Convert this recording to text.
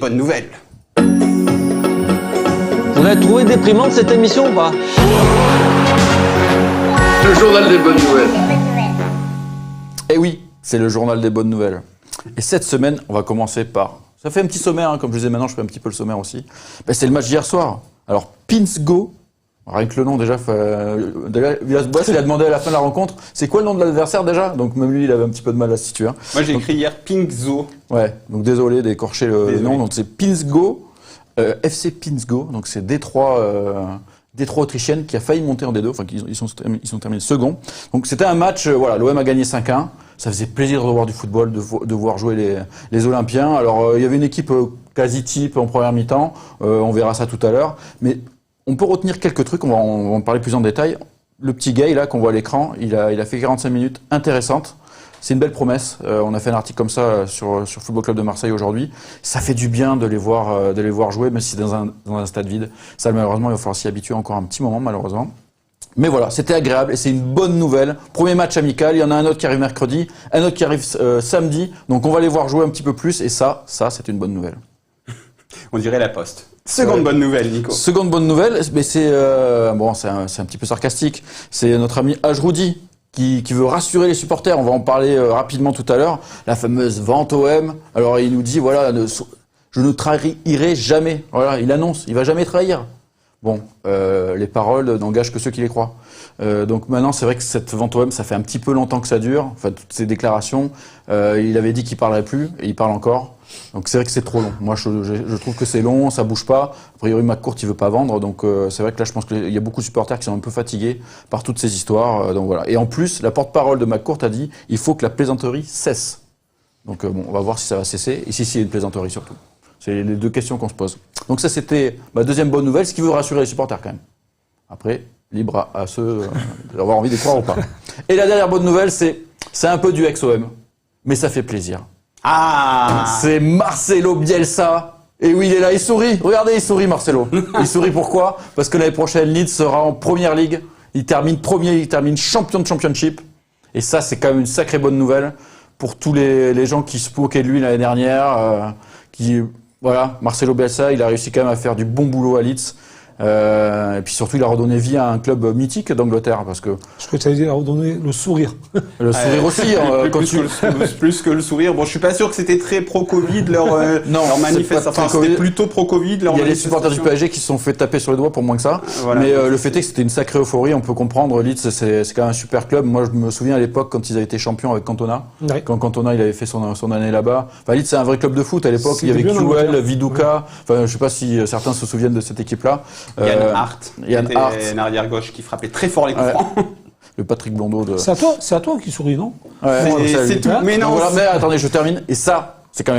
Bonne nouvelle. Vous l'avez trouvé déprimante cette émission ou pas? Le journal des bonnes nouvelles. Eh oui, c'est le journal des bonnes nouvelles. Et cette semaine, on va commencer par... Ça fait un petit sommaire, hein, comme je disais maintenant, je fais un petit peu le sommaire aussi. Ben, c'est le match d'hier soir. Alors, Pinsgo, rien que le nom déjà, Villas-Boas, il a demandé à la fin de la rencontre, c'est quoi le nom de l'adversaire déjà? Donc même lui, il avait un petit peu de mal à se situer. Hein. Moi, j'ai écrit hier Pinkzo. Ouais, donc désolé d'écorcher le nom. Donc c'est Pinsgo, FC Pinsgo, donc c'est Détroit autrichienne qui a failli monter en D2, enfin ils sont terminés second. Donc c'était un match, voilà, l'OM a gagné 5-1. Ça faisait plaisir de voir du football, de voir jouer les Olympiens. Alors il y avait une équipe quasi type en première mi-temps, on verra ça tout à l'heure. Mais on peut retenir quelques trucs, on va en parler plus en détail. Le petit Gay là qu'on voit à l'écran, il a fait 45 minutes intéressantes. C'est une belle promesse. On a fait un article comme ça sur Football Club de Marseille aujourd'hui. Ça fait du bien de les voir jouer, même si c'est dans un stade vide. Ça, malheureusement, il va falloir s'y habituer encore un petit moment, malheureusement. Mais voilà, c'était agréable et c'est une bonne nouvelle. Premier match amical, il y en a un autre qui arrive mercredi, un autre qui arrive samedi. Donc on va les voir jouer un petit peu plus et ça c'est une bonne nouvelle. On dirait la Poste. Seconde bonne nouvelle, Nico. Seconde bonne nouvelle, mais c'est un petit peu sarcastique. C'est notre ami Ajroudi qui veut rassurer les supporters. On va en parler rapidement tout à l'heure. La fameuse vente OM. Alors il nous dit voilà, je ne trahirai jamais. Voilà, il annonce, il va jamais trahir. Bon, les paroles n'engagent que ceux qui les croient. Donc maintenant, c'est vrai que cette vente OM, ça fait un petit peu longtemps que ça dure. Enfin, toutes ces déclarations. Il avait dit qu'il parlerait plus et il parle encore. Donc c'est vrai que c'est trop long. Moi, je trouve que c'est long, ça bouge pas. A priori, McCourt, il veut pas vendre. Donc c'est vrai que là, je pense qu'il y a beaucoup de supporters qui sont un peu fatigués par toutes ces histoires. Donc voilà. Et en plus, la porte-parole de McCourt a dit il faut que la plaisanterie cesse. Donc on va voir si ça va cesser et si c'est une plaisanterie surtout. C'est les deux questions qu'on se pose. Donc ça, c'était ma deuxième bonne nouvelle, ce qui veut rassurer les supporters quand même. Après, libre à ceux d'avoir envie d'y croire ou pas. Et la dernière bonne nouvelle, c'est un peu du ex-OM, mais ça fait plaisir. Ah, c'est Marcelo Bielsa. Et oui, il est là, il sourit. Regardez, il sourit, Marcelo. Il sourit pourquoi? Parce que l'année prochaine, Leeds sera en Première Ligue. Il termine premier, il termine champion de Championship. Et ça, c'est quand même une sacrée bonne nouvelle pour tous les gens qui se moquaient de lui l'année dernière, Voilà, Marcelo Bielsa, il a réussi quand même à faire du bon boulot à Leeds. Et puis surtout, il a redonné vie à un club mythique d'Angleterre. Parce que je crois que tu allais dire redonner le sourire. Le sourire aussi. Plus que le sourire. Bon, je suis pas sûr que c'était très pro-Covid leur manifeste. Enfin, c'était plutôt pro-Covid. Il y a les supporters du PSG qui se sont fait taper sur les doigts pour moins que ça. Voilà. Mais le fait est que c'était une sacrée euphorie. On peut comprendre. Leeds, c'est quand même un super club. Moi, je me souviens à l'époque quand ils avaient été champions avec Cantona. Ouais. Quand Cantona, il avait fait son année là-bas. Enfin, Leeds, c'est un vrai club de foot à l'époque. Il y avait Cluel, Viduka. Enfin, je sais pas si certains se souviennent de cette équipe-là. Yann Hart, un arrière-gauche qui frappait très fort les coups francs. Le Patrick Blondeau de... C'est à toi qui souris, non? Ouais, c'est tout. Mais non. Voilà, mais attendez, je termine. Et ça, c'est quand même